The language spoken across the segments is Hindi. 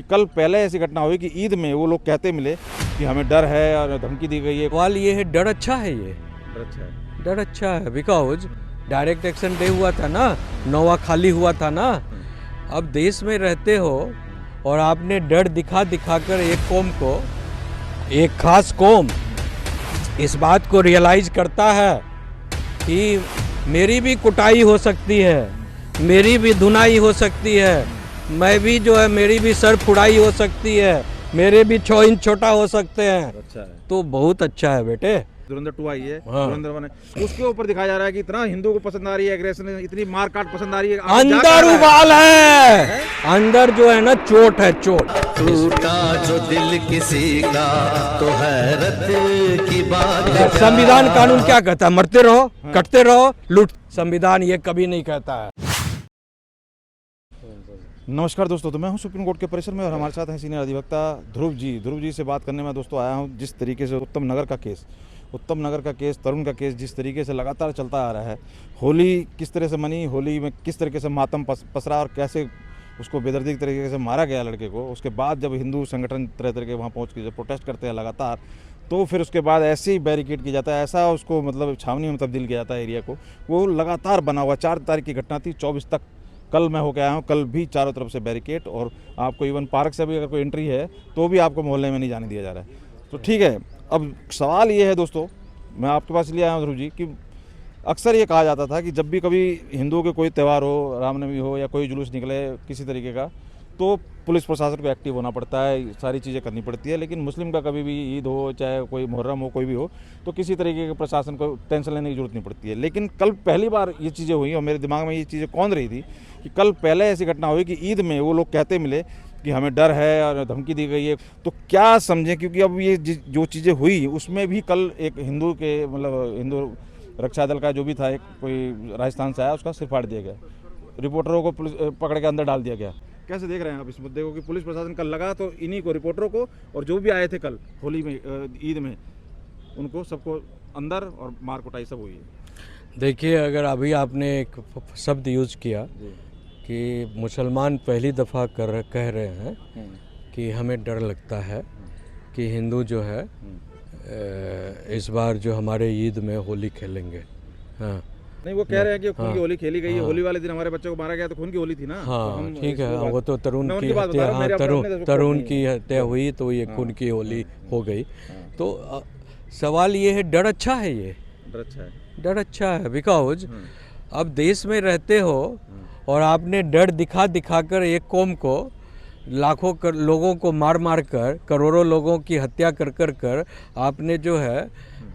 कल पहले ऐसी घटना हुई कि ईद में वो लोग कहते मिले कि हमें डर है और धमकी दी गई है। सवाल ये है, डर अच्छा है ये? अच्छा है। डर अच्छा है बिकॉज डायरेक्ट एक्शन डे हुआ था ना, नोवा खाली हुआ था ना। अब देश में रहते हो और आपने डर दिखा दिखा कर एक कौम को, एक खास कौम इस बात को रियलाइज करता है कि मेरी भी कुटाई हो सकती है, मेरी भी धुनाई हो सकती है, मैं भी जो है मेरी भी सर फुड़ाई हो सकती है, मेरे भी 6 इंच छोटा हो सकते हैं। अच्छा है। तो बहुत अच्छा है बेटे। धुरंधर 2 आई है। हाँ। धुरंधर 1 है। उसके ऊपर दिखाया जा रहा है कि इतना हिंदू को पसंद आ रही है, एग्रेशन, इतनी मार काट पसंद आ रही है। अंदर उबाल है, अंदर जो है ना चोट है, चोट। टूटा जो दिल किसी का तो हैरत की बात है। संविधान कानून क्या कहता है? मरते रहो, कटते रहो, लूट। संविधान ये कभी नहीं कहता है। नमस्कार दोस्तों, तो मैं हूं सुप्रीम कोर्ट के परिसर में और हमारे साथ हैं सीनियर अधिवक्ता ध्रुव जी से बात करने में दोस्तों आया हूं। जिस तरीके से उत्तम नगर का केस, तरुण का केस जिस तरीके से लगातार चलता आ रहा है, होली किस तरह से मनी, होली में किस तरीके से मातम पसरा और कैसे उसको बेदर्दी तरीके से मारा गया लड़के को। उसके बाद जब हिंदू संगठन तरह तरह के वहाँ पहुँच के जब प्रोटेस्ट करते हैं लगातार, तो फिर उसके बाद ऐसे ही बैरिकेड किया जाता है, ऐसा उसको मतलब छावनी में तब्दील किया जाता है एरिया को। वो लगातार बना हुआ। 4 तारीख की घटना थी, 24 तक कल मैं होकर आया हूँ। कल भी चारों तरफ से बैरिकेड, और आपको इवन पार्क से भी अगर कोई एंट्री है तो भी आपको मोहल्ले में नहीं जाने दिया जा रहा है। तो ठीक है, अब सवाल ये है दोस्तों, मैं आपके पास लिए आया हूँ ध्रुव जी, कि अक्सर ये कहा जाता था कि जब भी कभी हिंदुओं के कोई त्यौहार हो, रामनवमी हो या कोई जुलूस निकले किसी तरीके का, तो पुलिस प्रशासन को एक्टिव होना पड़ता है, सारी चीज़ें करनी पड़ती है। लेकिन मुस्लिम का कभी भी ईद हो, चाहे कोई मुहर्रम हो, कोई भी हो, तो किसी तरीके के प्रशासन को टेंशन लेने की जरूरत नहीं पड़ती है। लेकिन कल पहली बार ये चीज़ें हुई और मेरे दिमाग में ये चीज़ें कौन रही थी कि कल पहले ऐसी घटना हुई कि ईद में वो लोग कहते मिले कि हमें डर है और धमकी दी गई है। तो क्या समझें, क्योंकि अब ये जो चीज़ें हुई उसमें भी कल एक हिंदू के मतलब हिंदू रक्षा दल का जो भी था, एक कोई राजस्थान से आया, उसका सिर फाड़ दिया गया, रिपोर्टरों को पुलिस पकड़ के अंदर डाल दिया गया। कैसे देख रहे हैं आप इस मुद्दे को कि पुलिस प्रशासन कल लगा तो इन्हीं को, रिपोर्टरों को और जो भी आए थे कल होली में, ईद में, उनको सबको अंदर और मार कुटाई सब हुई है। देखिए, अगर अभी आपने एक शब्द यूज किया कि मुसलमान पहली दफ़ा कह रहे हैं कि हमें डर लगता है कि हिंदू जो है इस बार जो हमारे ईद में होली खेलेंगे। हाँ, नहीं, वो कह रहे हैं कि खून की होली खेली गई है। हाँ। होली वाले दिन हमारे बच्चों को मारा गया तो खून की होली थी ना। हाँ ठीक है, वो तो तरुण मैं की उनकी बात बता हत्या, रहा हूं, हाँ मेरे अपने तरुण नहीं की है। हत्या हुई तो ये हाँ, खून की होली हो गई। हाँ। तो सवाल ये है, डर अच्छा है ये? डर अच्छा है। डर अच्छा है बिकॉज अब देश में रहते हो और आपने डर दिखा दिखा कर एक कौम को, लाखों लोगों को मार मार कर, करोड़ों लोगों की हत्या कर आपने जो है,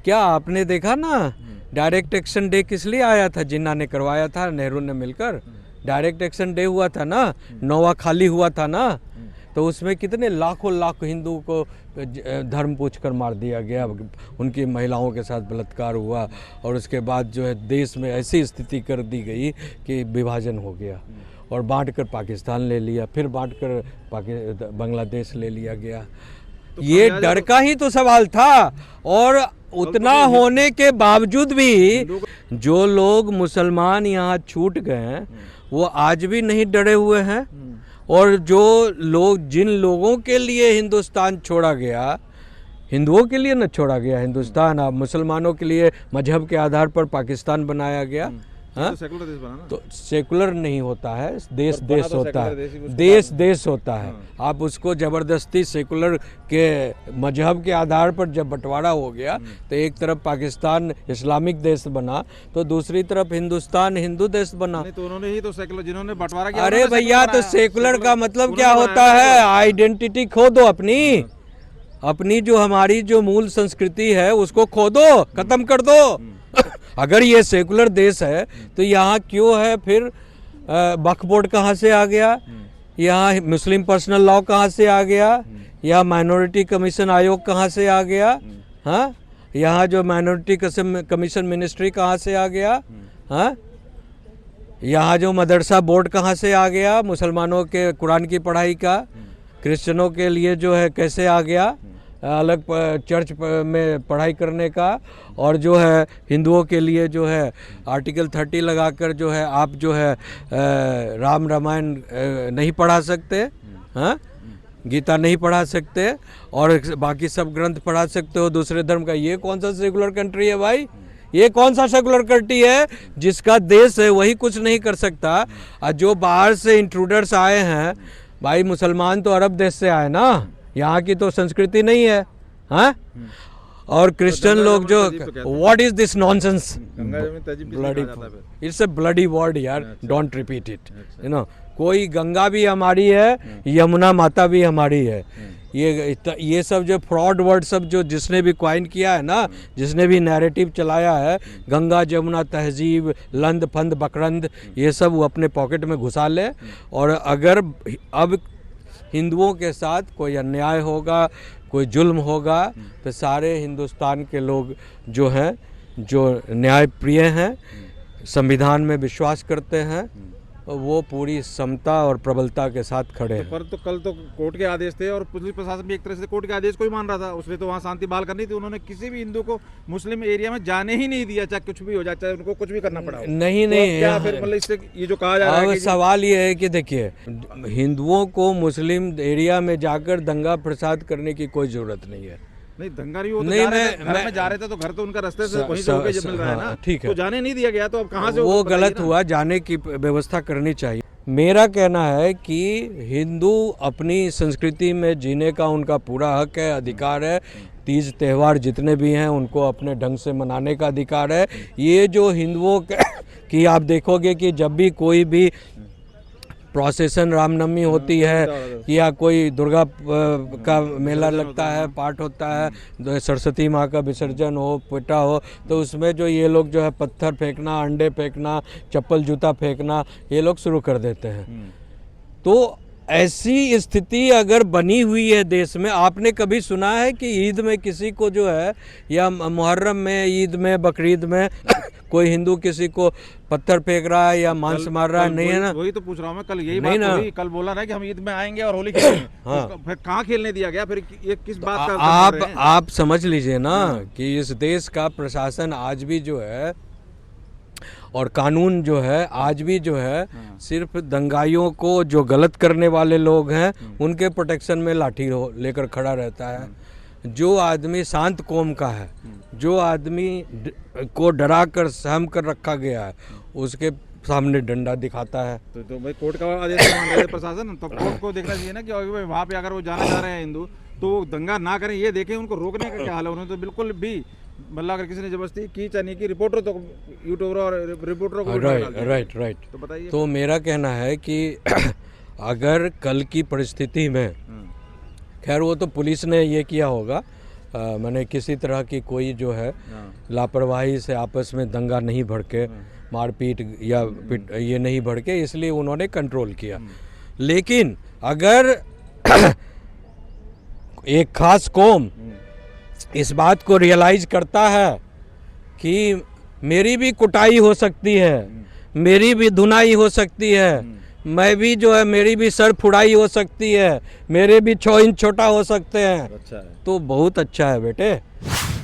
क्या आपने देखा ना डायरेक्ट एक्शन डे किस लिए आया था? जिन्ना ने करवाया था, नेहरू ने मिलकर डायरेक्ट एक्शन डे हुआ था ना, नोवा खाली हुआ था ना। तो उसमें कितने लाखों हिंदुओं को धर्म पूछ कर मार दिया गया, उनकी महिलाओं के साथ बलात्कार हुआ, और उसके बाद जो है देश में ऐसी स्थिति कर दी गई कि विभाजन हो गया और बांट कर पाकिस्तान ले लिया, फिर बांट कर बांग्लादेश ले लिया गया। तो ये डर का ही तो सवाल था। और उतना होने के बावजूद भी जो लोग मुसलमान यहाँ छूट गए वो आज भी नहीं डरे हुए हैं। और जो लोग, जिन लोगों के लिए हिंदुस्तान छोड़ा गया, हिंदुओं के लिए न छोड़ा गया हिंदुस्तान, अब मुसलमानों के लिए मजहब के आधार पर पाकिस्तान बनाया गया। हाँ? तो सेकुलर देश बना ना। तो सेकुलर नहीं होता है, देश बना देश तो होता सेकुलर है, देश ही उसके देश बाद। देश होता है। आप उसको जबरदस्ती सेकुलर के मजहब के आधार पर जब बंटवारा हो गया तो एक तरफ पाकिस्तान इस्लामिक देश बना तो दूसरी तरफ हिंदुस्तान हिंदू देश बना। नहीं, तो उन्होंने ही तो सेकुलर, जिन्होंने बंटवारा किया, अरे उन्होंने भैया, सेकुलर तो बनाया। सेकुलर का मतलब उन्होंने क्या बनाया होता ना है? तो। आइडेंटिटी खो दो अपनी जो हमारी जो मूल संस्कृति है उसको खो दो, खत्म कर दो। अगर ये सेकुलर देश है तो यहाँ क्यों है फिर वक्फ बोर्ड कहाँ से आ गया? यहाँ मुस्लिम पर्सनल लॉ कहाँ से आ गया? यहाँ माइनॉरिटी कमीशन आयोग कहाँ से आ गया? हाँ, यहाँ जो माइनॉरिटी कमीशन मिनिस्ट्री कहाँ से आ गया? हाँ, यहाँ जो मदरसा बोर्ड कहाँ से आ गया? मुसलमानों के कुरान की पढ़ाई का, क्रिश्चियनों के लिए जो है कैसे आ गया अलग चर्च में पढ़ाई करने का, और जो है हिंदुओं के लिए जो है आर्टिकल 30 लगाकर जो है आप जो है राम रामायण नहीं पढ़ा सकते। हाँ, गीता नहीं पढ़ा सकते और बाकी सब ग्रंथ पढ़ा सकते हो दूसरे धर्म का। ये कौन सा सेकुलर कंट्री है भाई? ये कौन सा सेकुलर कंट्री है जिसका देश है वही कुछ नहीं कर सकता? और जो बाहर से इंट्रूडर्स आए हैं भाई, मुसलमान तो अरब देश से आए ना, यहाँ की तो संस्कृति नहीं है। हाँ, और क्रिश्चियन लोग जो, what is this nonsense, bloody, it's a bloody word यार, don't repeat it, you know. कोई गंगा भी हमारी है, यमुना माता भी हमारी है। ये सब जो फ्रॉड वर्ड सब जो जिसने भी क्वाइन किया है ना, जिसने भी नैरेटिव चलाया है, गंगा जमुना तहजीब लंद फंद बकरंद, ये सब वो अपने पॉकेट में घुसा ले। और अगर अब हिंदुओं के साथ कोई अन्याय होगा, कोई जुल्म होगा, तो सारे हिंदुस्तान के लोग जो हैं, जो न्याय प्रिय हैं, संविधान में विश्वास करते हैं, वो पूरी समता और प्रबलता के साथ खड़े हैं। पर तो कल तो कोर्ट के आदेश थे और पुलिस प्रशासन भी एक तरह से कोर्ट के आदेश को ही मान रहा था। उसने तो वहाँ शांति बहाल करनी थी। उन्होंने किसी भी हिंदू को मुस्लिम एरिया में जाने ही नहीं दिया, चाहे कुछ भी हो जाए, चाहे उनको कुछ भी करना पड़ा हो। नहीं तो क्या फिर मतलब इससे ये जो कहा जा रहा है अब सवाल ये है कि देखिए, हिंदुओं को मुस्लिम एरिया में जाकर दंगा फसाद करने की कोई जरूरत नहीं है। नहीं, दंगा नहीं, वो तो नहीं, घर में जा रहे थे तो घर तो उनका रास्ते से वहीं से होके जब मिल रहा है ना, ठीक है, तो जाने नहीं दिया गया, तो अब कहाँ से वो गलत हुआ, जाने की व्यवस्था करनी चाहिए। मेरा कहना है कि हिंदू अपनी संस्कृति में जीने का उनका पूरा हक है, अधिकार है। तीज त्यौहार जितने भी हैं उनको अपने ढंग से मनाने का अधिकार है। ये जो हिंदुओं की आप देखोगे कि जब भी कोई भी प्रोसेसन रामनवमी होती है या कोई दुर्गा का मेला लगता है, पाठ होता है, सरस्वती माँ का विसर्जन हो, पिटा हो, तो उसमें जो ये लोग जो है पत्थर फेंकना, अंडे फेंकना, चप्पल जूता फेंकना, ये लोग शुरू कर देते हैं। तो ऐसी स्थिति अगर बनी हुई है देश में, आपने कभी सुना है कि ईद में किसी को जो है, या मुहर्रम में, ईद में, बकरीद में कोई हिंदू किसी को पत्थर फेंक रहा है या मांस मार रहा है? नहीं है ना। वही तो पूछ रहा हूँ मैं, कल यही बात हुई, कल बोला ना कि हम ईद में आएंगे और होली खेलेंगे। हाँ। तो फिर कहाँ खेलने दिया गया? फिर ये किस बात का आप समझ लीजिए ना कि इस देश का प्रशासन आज भी जो है और कानून जो है आज भी जो है सिर्फ दंगाइयों को, जो गलत करने वाले लोग हैं, उनके प्रोटेक्शन में लाठी लेकर खड़ा रहता है। जो आदमी शांत कौम का है, जो आदमी को डरा कर सहम कर रखा गया है, उसके सामने डंडा दिखाता है। तो भाई कोर्ट का आदेश मान रहे प्रशासन, तो कोर्ट को देखना चाहिए ना कि वहाँ पे अगर वो जाना चाह रहे हैं हिंदू, तो वो दंगा ना करें, ये देखें। उनको रोकने का क्या हाल है? उन्होंने तो बिल्कुल भी, मतलब अगर किसी ने जबरदस्ती की चाहे नहीं की, रिपोर्टर तो यूट्यूबर और रिपोर्टरों को राइट तो बताइए। तो मेरा कहना है कि अगर कल की परिस्थिति में, खैर वो तो पुलिस ने ये किया होगा, मैंने किसी तरह की कोई जो है लापरवाही से आपस में दंगा नहीं भड़के, मारपीट या ये नहीं भड़के, इसलिए उन्होंने कंट्रोल किया। लेकिन अगर एक खास कौम इस बात को रियलाइज करता है कि मेरी भी कुटाई हो सकती है, मेरी भी धुनाई हो सकती है, मैं भी जो है, मेरी भी सर फुड़ाई हो सकती है, मेरे भी 6 इंच छोटा हो सकते हैं, अच्छा है। तो बहुत अच्छा है बेटे।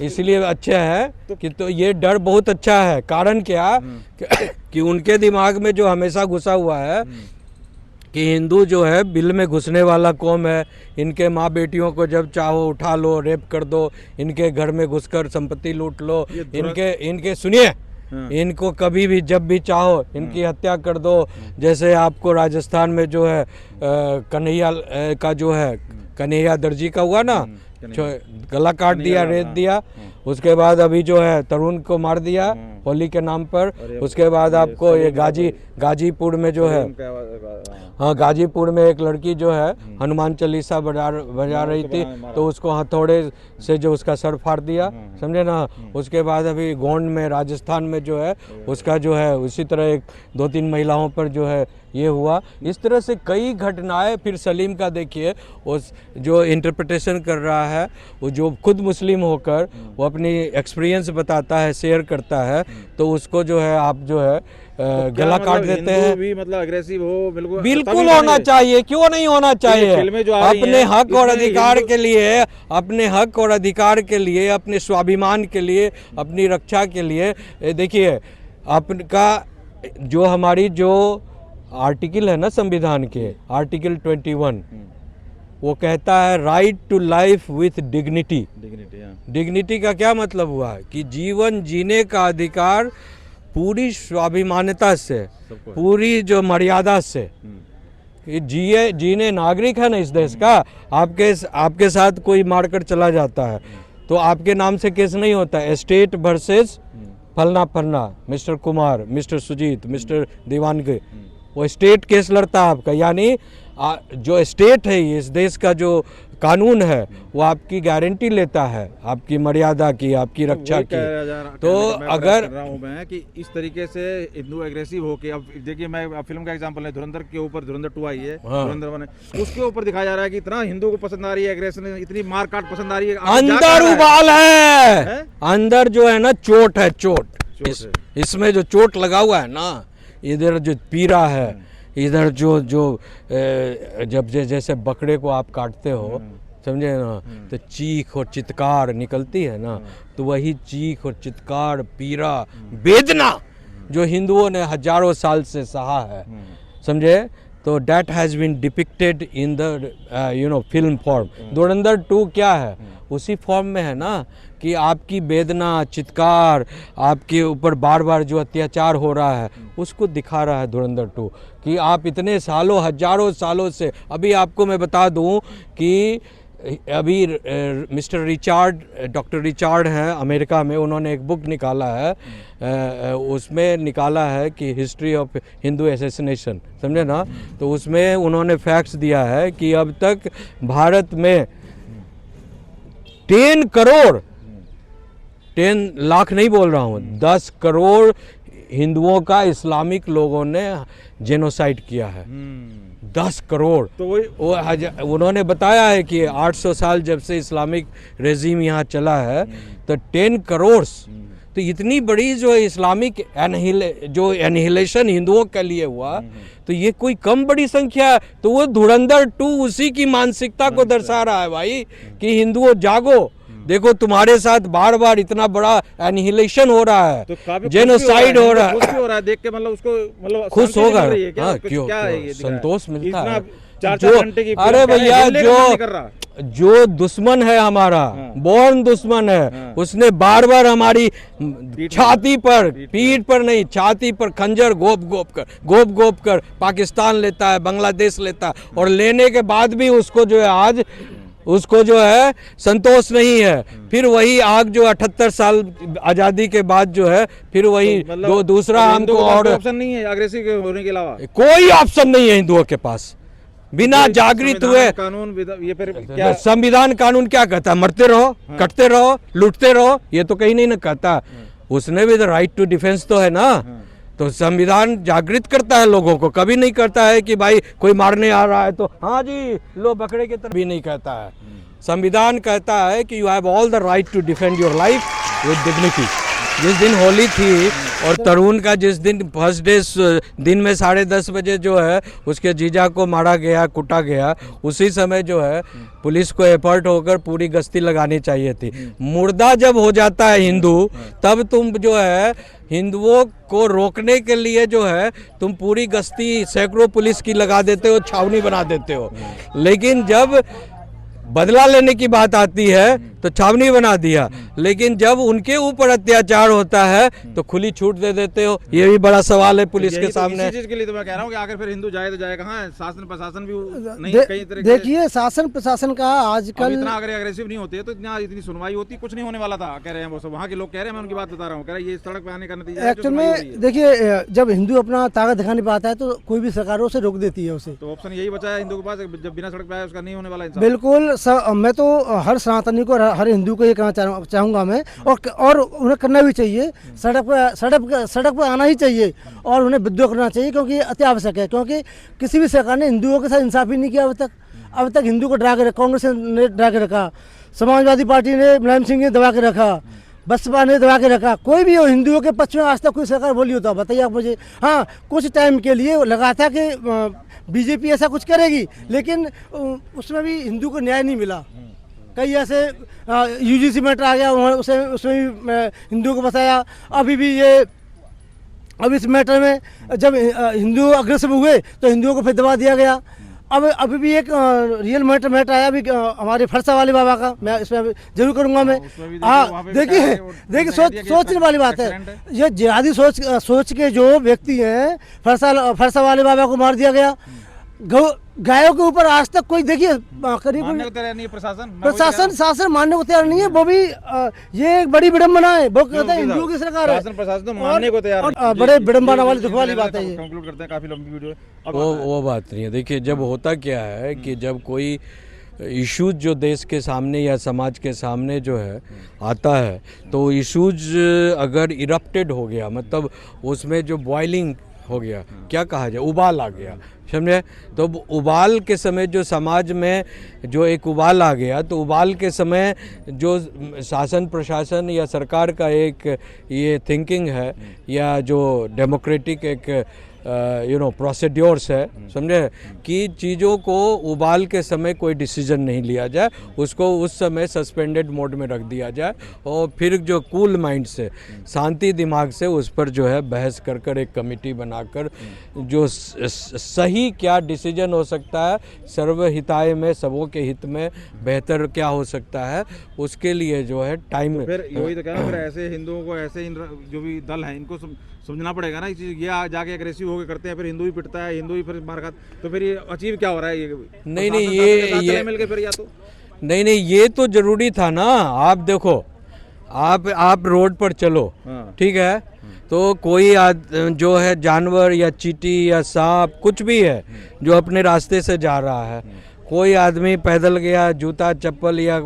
इसलिए अच्छा है कि तो ये डर बहुत अच्छा है। कारण क्या कि उनके दिमाग में जो हमेशा घुसा हुआ है कि हिंदू जो है बिल में घुसने वाला कौम है, इनके माँ बेटियों को जब चाहो उठा लो, रेप कर दो, इनके घर में घुसकर संपत्ति लूट लो, इनके सुनिए, इनको कभी भी जब भी चाहो इनकी हत्या कर दो। जैसे आपको राजस्थान में जो है कन्हैया का जो है, कन्हैया दर्जी का हुआ ना, गला काट दिया, रेत दिया, उसके बाद अभी जो है तरुण को मार दिया होली के नाम पर। उसके बाद आपको ये गाजीपुर में जो है, हाँ, गाजीपुर में एक लड़की जो है हनुमान चालीसा बजा रही थी, तो उसको हथौड़े से जो उसका सर फाड़ दिया, समझे ना। उसके बाद अभी गोंड में, राजस्थान में जो है उसका जो है उसी तरह 2-3 महिलाओं पर जो है ये हुआ। इस तरह से कई घटनाएं। फिर सलीम का देखिए, उस जो इंटरप्रिटेशन कर रहा है, वो जो खुद मुस्लिम होकर वो अपनी एक्सपीरियंस बताता है, शेयर करता है, तो उसको जो है आप जो है गला काट देते हैं। भी मतलब अग्रेसिव हो, बिल्कुल होना चाहिए, क्यों नहीं होना चाहिए। अपने हक और अधिकार के लिए, अपने हक और अधिकार के लिए, अपने स्वाभिमान के लिए, अपनी रक्षा के लिए, देखिए आपका जो हमारी जो आर्टिकल है ना संविधान के, आर्टिकल 21, वो कहता है right to life with dignity. Dignity, हाँ। डिग्निटी का क्या मतलब हुआ कि जीवन जीने का अधिकार पूरी स्वाभिमानता से, सबको। पूरी जो मर्यादा से कि जीने नागरिक है ना इस देश का। आपके साथ कोई मारकर चला जाता है तो आपके नाम से केस नहीं होता है, स्टेट वर्सेस फलना फलना, mister Kumar, mister Sujeet, mister Diwange, वो स्टेट केस लड़ता है आपका। यानी जो स्टेट है इस देश का जो कानून है वो आपकी गारंटी लेता है, आपकी मर्यादा की, आपकी रक्षा की। तो अगर मैं कि इस तरीके से हिंदू एग्रेसिव होके, अब देखिए मैं फिल्म का एग्जांपल है, धुरंधर के ऊपर, धुरंधर 2 आई है, हाँ। धुरंधर 1 है, उसके ऊपर दिखाया जा रहा है कि इतना हिंदू को पसंद आ रही है एग्रेशन, इतनी मार काट पसंद आ रही है। अंदर उबाल है, अंदर जो है ना चोट है, चोट इसमें जो चोट लगा हुआ है ना, इधर जो पीड़ा है, इधर जो जब जैसे बकरे को आप काटते हो, समझे ना, तो चीख और चित्कार निकलती है ना, तो वही चीख और चित्कार, पीड़ा, वेदना जो हिंदुओं ने हजारों साल से सहा है, समझे। तो that has been depicted in the film form. Dhurandhar 2 क्या है, उसी फॉर्म में है ना, कि आपकी वेदना, चित्कार, आपके ऊपर बार बार जो अत्याचार हो रहा है उसको दिखा रहा है धुरंधर 2। कि आप इतने सालों, हजारों सालों से, अभी आपको मैं बता दूं कि अभी मिस्टर रिचार्ड, डॉक्टर रिचार्ड हैं अमेरिका में, उन्होंने एक बुक निकाला है, उसमें निकाला है कि हिस्ट्री ऑफ हिंदू असैसिनेशन, समझे ना। तो उसमें उन्होंने फैक्ट्स दिया है कि अब तक भारत में 10 करोड़, 10 लाख नहीं बोल रहा हूँ, 10 करोड़ हिंदुओं का इस्लामिक लोगों ने जेनोसाइड किया है। 10 करोड़। तो उन्होंने बताया है कि 800 साल जब से इस्लामिक रेजिम यहाँ चला है तो 10 करोड़, तो इतनी बड़ी जो इस्लामिक एनिहिलेशन हिंदुओं के लिए हुआ, तो ये कोई कम बड़ी संख्या है। तो वो धुरंधर 2 उसी की मानसिकता को दर्शा रहा है भाई, कि हिंदुओं जागो, देखो तुम्हारे साथ बार बार इतना बड़ा एनिहिलेशन हो रहा है, तो जेनोसाइड हो रहा है, देख के मतलब उसको, मतलब खुश होगा। हाँ, क्यों संतोष मिलता है जो, अरे भैया जो दुश्मन है हमारा, बॉर्न दुश्मन है, उसने बार बार हमारी छाती पर, पीठ पर नहीं, छाती पर खंजर घोप कर पाकिस्तान लेता है, बांग्लादेश लेता है, और लेने के बाद भी उसको जो है आज उसको जो है संतोष नहीं है। फिर वही आग जो 78 साल आजादी के बाद जो है, फिर वही तो मतलब दूसरा हमको, और ऑप्शन नहीं है अग्रेसिव होने के अलावा, कोई ऑप्शन नहीं है हिंदुओं के पास। बिना जागृत हुए कानून, ये फिर क्या संविधान कानून क्या कहता है, मरते रहो, कटते रहो, लूटते रहो, ये तो कहीं नहीं ना कहता। उसने भी राइट टू डिफेंस तो है ना। तो संविधान जागृत करता है लोगों को, कभी नहीं करता है कि भाई कोई मारने आ रहा है तो हाँ जी लो बकरे की तरह, भी नहीं कहता है। संविधान कहता है कि you have all the right to defend your life with dignity. जिस दिन होली थी और तरुण का जिस दिन फर्स्ट डे, दिन में 10:30 बजे जो है उसके जीजा को मारा गया, कुटा गया, उसी समय जो है पुलिस को एफर्ट होकर पूरी गश्ती लगानी चाहिए थी। मुर्दा जब हो जाता है हिंदू, तब तुम जो है हिंदुओं को रोकने के लिए जो है तुम पूरी गश्ती सैकड़ों पुलिस की लगा देते हो, छावनी बना देते हो। लेकिन जब बदला लेने की बात आती है तो छावनी बना दिया, लेकिन जब उनके ऊपर अत्याचार होता है तो खुली छूट दे देते हो। ये भी बड़ा सवाल है पुलिस के सामने। इसी चीज के लिए तो मैं कह रहा हूँ कि आखिर फिर हिंदू जाए तो जाए कहाँ है? शासन प्रशासन भी नहीं, कई तरह देखिए शासन प्रशासन का आजकल इतना अगर एग्रेसिव नहीं होते तो इतनी सुनवाई होती, कुछ नहीं होने वाला था, कह रहे हैं वो सब वहाँ के लोग कह रहे हैं। मैं उनकी बात बता रहा हूँ, कह रहे हैं ये सड़क पे आने का नतीजा एक्चुअल में देखिए, जब हिंदू अपना ताकत दिखाने पाता है तो कोई भी सरकार उसे रोक देती है उसे। तो ऑप्शन यही बचा है हिंदू के पास, जब बिना सड़क पे आया उसका नहीं होने वाला इंसान। बिल्कुल मैं तो हर सनातनी को, हर हिंदू को ये कहना चाहूँगा मैं, और उन्हें करना भी चाहिए। सड़क पर आना ही चाहिए और उन्हें विद्रोह करना चाहिए, क्योंकि अति आवश्यक है। क्योंकि किसी भी सरकार ने हिंदुओं के साथ इंसाफ ही नहीं किया अब तक हिंदू को डरा के रखा, कांग्रेस ने डरा के रखा, समाजवादी पार्टी ने, मुलायम सिंह ने दबा के रखा, बसपा ने दबा के रखा। कोई भी हो हिंदुओं के पक्ष में आज तक कोई सरकार बोली होता, बताइए आप मुझे। हाँ, कुछ टाइम के लिए लगा था कि बीजेपी ऐसा कुछ करेगी, लेकिन उसमें भी हिंदू को न्याय नहीं मिला। कई ऐसे यूजीसी मैटर आ गया, उसमें भी हिंदुओं को बताया। अब इस मैटर में जब हिंदू अग्रसर हुए तो हिंदुओं को फिर दबा दिया गया। अब अभी भी एक रियल मैटर आया अभी हमारे फरसा वाले बाबा का, मैं इसमें अभी जरूर करूंगा मैं। उसमें भी हाँ देखिए देखिए सोचने वाली बात है, ये जिहादी सोच के जो व्यक्ति हैं, फरसा वाले बाबा को मार दिया गया। गायों के ऊपर आज तक कोई देखिए करीब मानने को तैयार नहीं है प्रशासन। मैं वही कह रहा हूँ। शासन मानने को तैयार नहीं है। वो भी ये एक बड़ी विडम्बना है। वो कहते हैं हिंदुओं की सरकार है, शासन प्रशासन तो मानने को तैयार नहीं है। बड़े विडम्बना वाली दुख वाली बात है ये। कंक्लूड करते हैं, काफी लंबी वीडियो है। वो बात नहीं है। देखिए जब होता क्या है कि जब कोई इश्यूज जो देश के सामने या समाज के सामने जो है आता है, तो इश्यूज अगर इरप्टेड हो गया, मतलब उसमें जो बॉइलिंग हो गया, क्या कहा जाए, उबाल आ गया, समझे। तो उबाल के समय जो समाज में जो एक उबाल आ गया, तो उबाल के समय जो शासन प्रशासन या सरकार का एक ये थिंकिंग है या जो डेमोक्रेटिक एक प्रोसीड्योर्स है, समझे, कि चीज़ों को उबाल के समय कोई डिसीजन नहीं लिया जाए, उसको उस समय सस्पेंडेड मोड में रख दिया जाए और फिर जो कूल माइंड से, शांति दिमाग से उस पर जो है बहस कर एक कमेटी बनाकर जो सही क्या डिसीजन हो सकता है, सर्वहिताय में, सबों के हित में बेहतर क्या हो सकता है, उसके लिए जो है टाइम। फिर वही तो कह रहा हूँ, फिर ऐसे हिंदुओं को, ऐसे जो भी दल हैं, इनको समझना पड़ेगा ना। ये जाके एग्रेसिव होकर करते हैं, फिर हिंदू भी पिटता है, हिंदू भी फिर मार खाता, तो फिर ये अचीव क्या हो रहा है? ये नहीं ये मिलके फिर या तो नहीं ये तो जरूरी था ना। आप देखो, आप रोड पर चलो, ठीक है, तो कोई जो है जानवर या चींटी या सांप कुछ भी है जो अपने रास्ते से जा रहा है, कोई आदमी पैदल गया, जूता चप्पल या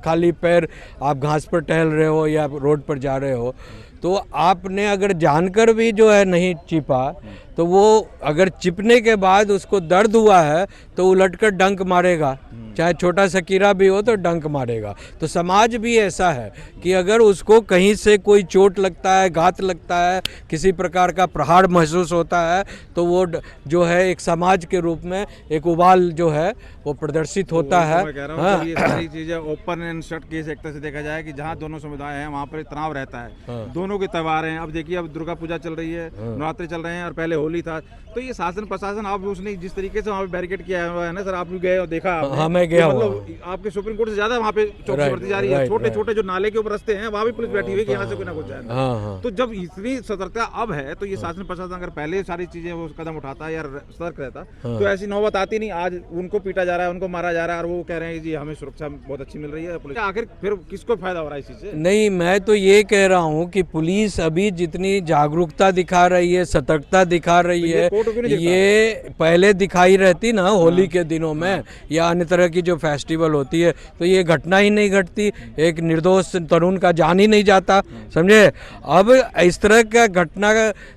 खाली पैर आप घास पर टहल रहे हो या रोड पर जा रहे हो, तो आपने अगर जानकर भी जो है नहीं चिपा, तो वो अगर चिपने के बाद उसको दर्द हुआ है तो उलटकर डंक मारेगा, चाहे छोटा सा कीड़ा भी हो तो डंक मारेगा। तो समाज भी ऐसा है कि अगर उसको कहीं से कोई चोट लगता है, घात लगता है, किसी प्रकार का प्रहार महसूस होता है, तो वो जो है एक समाज के रूप में एक उबाल जो है वो प्रदर्शित होता है। मैं कह रहा हूँ, ये सारी चीजें ओपन एंड शट केस एक तरह से देखा जाए कि जहाँ दोनों समुदाय हैं वहाँ पर तनाव रहता है, दोनों के त्यौहार हैं। अब देखिए, अब दुर्गा पूजा चल रही है, नवरात्रि चल रहे हैं और पहले होली था, तो ये शासन प्रशासन आप उसने जिस तरीके से वहाँ पे बैरिकेड किया हुआ है ना सर, आप भी गए और देखा। हाँ, मैं गया हूँ। मतलब आपके सुप्रीम कोर्ट से ज्यादा वहाँ पे चौकसी बढ़ती जा रही है। छोटे छोटे जो नाले के ऊपर रास्ते हैं वहाँ भी पुलिस बैठी हुई है कि यहाँ से कोई ना कुछ जाए। तो जब इतनी सतर्कता अब है, तो ये शासन प्रशासन अगर पहले सारी चीजें वो कदम उठाता या सतर्क रहता, तो ऐसी नौबत आती नहीं। आज उनको पीटा जा रहा है, उनको मारा जा रहा है, और वो कह रहे हैं जी हमें सुरक्षा बहुत अच्छी मिल रही है पुलिस। आखिर फिर किसको फायदा हो रहा है इस चीज से? नहीं, मैं तो ये कह रहा हूँ कि पुलिस अभी जितनी जागरूकता दिखा रही है, सतर्कता दिखा रही है, ये पहले दिखाई रहती ना होली के दिनों में या अन्य तरह की जो फेस्टिवल होती है, तो ये घटना ही नहीं घटती, एक निर्दोष तरुण का जान ही नहीं जाता, समझे। अब इस तरह का घटना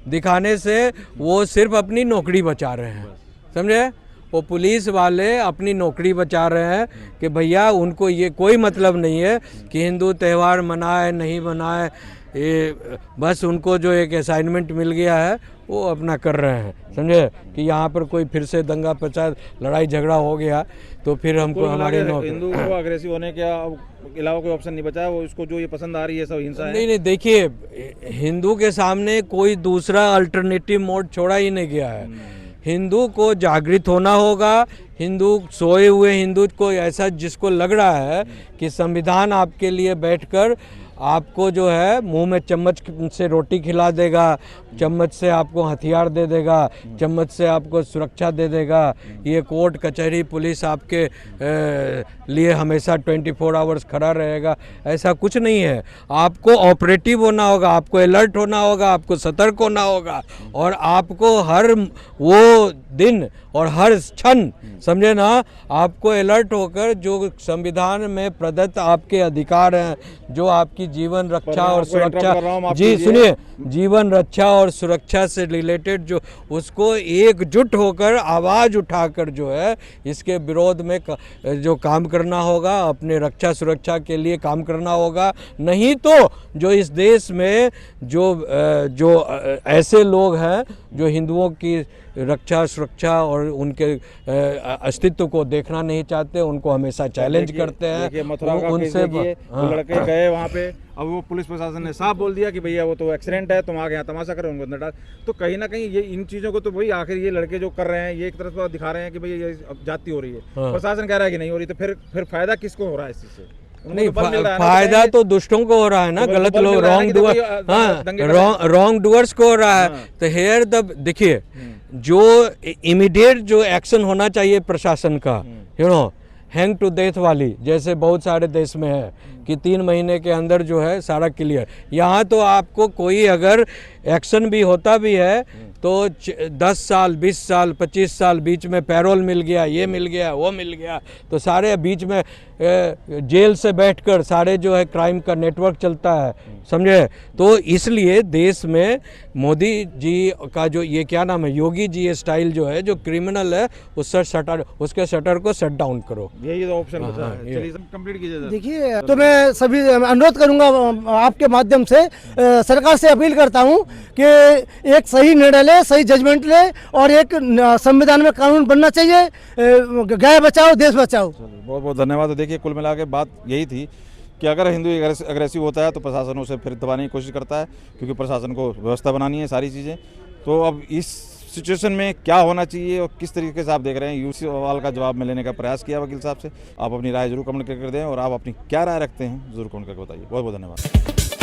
दिखाने से वो सिर्फ अपनी नौकरी बचा रहे हैं, समझे। वो पुलिस वाले अपनी नौकरी बचा रहे हैं कि भैया उनको ये कोई मतलब नहीं है कि हिंदू त्यौहार मनाए नहीं मनाए, ये बस उनको जो एक असाइनमेंट मिल गया है वो अपना कर रहे हैं, समझे, कि यहाँ पर कोई फिर से दंगा फसाद लड़ाई झगड़ा हो गया तो फिर हमको हमारे हिंदू को अग्रेसिव होने के अलावा कोई ऑप्शन नहीं बचा है। वो इसको जो ये पसंद आ रही है सब हिंसा है। नहीं, देखिए, हिंदू के सामने कोई दूसरा अल्टरनेटिव मोड छोड़ा ही नहीं गया है। हिंदू को जागृत होना होगा। हिंदू सोए हुए हिंदू को ऐसा जिसको लग रहा है कि संविधान आपके लिए बैठकर आपको जो है मुंह में चम्मच से रोटी खिला देगा, चम्मच से आपको हथियार दे देगा, चम्मच से आपको सुरक्षा दे देगा, ये कोर्ट कचहरी पुलिस आपके लिए हमेशा 24 आवर्स खड़ा रहेगा, ऐसा कुछ नहीं है। आपको ऑपरेटिव होना होगा, आपको अलर्ट होना होगा, आपको सतर्क होना होगा, और आपको हर वो दिन और हर क्षण, समझे ना, आपको अलर्ट होकर जो संविधान में प्रदत्त आपके अधिकार हैं, जो आपकी जीवन रक्षा और सुरक्षा, जी सुनिए, जीवन रक्षा और सुरक्षा से रिलेटेड जो, उसको एकजुट होकर आवाज़ उठाकर जो है इसके विरोध में जो काम करना होगा, अपने रक्षा सुरक्षा के लिए काम करना होगा। नहीं तो जो इस देश में जो ऐसे लोग हैं जो हिंदुओं की रक्षा सुरक्षा और उनके अस्तित्व को देखना नहीं चाहते, उनको हमेशा चैलेंज करते हैं। देखिए मथुरा का केस उनसे देखिए, वो लड़के गए वहाँ पे, अब वो पुलिस प्रशासन ने साफ बोल दिया कि भैया वो तो एक्सीडेंट है, तुम आगे यहाँ तमाशा करो, उनको अंदर डाल। तो कहीं ना कहीं ये इन चीज़ों को तो वही आखिर ये लड़के जो कर रहे हैं ये एक तरफ से दिखा रहे हैं कि भाई ये अब जाति हो रही है, प्रशासन कह रहा है कि नहीं हो रही, तो फिर फायदा किसको हो रहा है इस चीज़ से? नहीं, फायदा तो दुष्टों को हो रहा है ना, गलत लोग रॉन्ग डूअर, हाँ रॉन्ग डूअर्स को हो रहा है। तो हेयर द देखिए जो इमीडिएट जो एक्शन होना चाहिए प्रशासन का, you know hang to death वाली, जैसे बहुत सारे देश में है कि 3 महीने के अंदर जो है सारा क्लियर। यहाँ तो आपको कोई अगर एक्शन भी होता भी है तो 10 साल 20 साल 25 साल बीच में पैरोल मिल गया, ये मिल गया, वो मिल गया, तो सारे बीच में जेल से बैठकर सारे जो है क्राइम का नेटवर्क चलता है, समझे। तो इसलिए देश में मोदी जी का जो ये क्या नाम है, योगी जी स्टाइल जो है, जो क्रिमिनल है उसके शटर को शट डाउन करो, यही तो ऑप्शन बचा है। चलिए कंप्लीट कीजिए। देखिए, तो मैं सभी अनुरोध करूंगा आपके माध्यम से, सरकार से अपील करता हूं कि एक सही निर्णय ले, सही जजमेंट ले, और एक संविधान में कानून बनना चाहिए, गाय बचाओ देश बचाओ। बहुत बहुत धन्यवाद। तो देखिए कुल मिला के बात यही थी कि अगर हिंदू अग्रेसिव होता है तो प्रशासन उसे फिर दबाने की कोशिश करता है, क्योंकि प्रशासन को व्यवस्था बनानी है सारी चीज़ें। तो अब इस सिचुएशन में क्या होना चाहिए और किस तरीके से आप देख रहे हैं, यूसी सवाल का जवाब मैं लेने का प्रयास किया वकील साहब से। आप अपनी राय जरूर कमेंट कर दें और आप अपनी क्या राय रखते हैं जरूर कमेंट करके बताइए। बहुत बहुत धन्यवाद।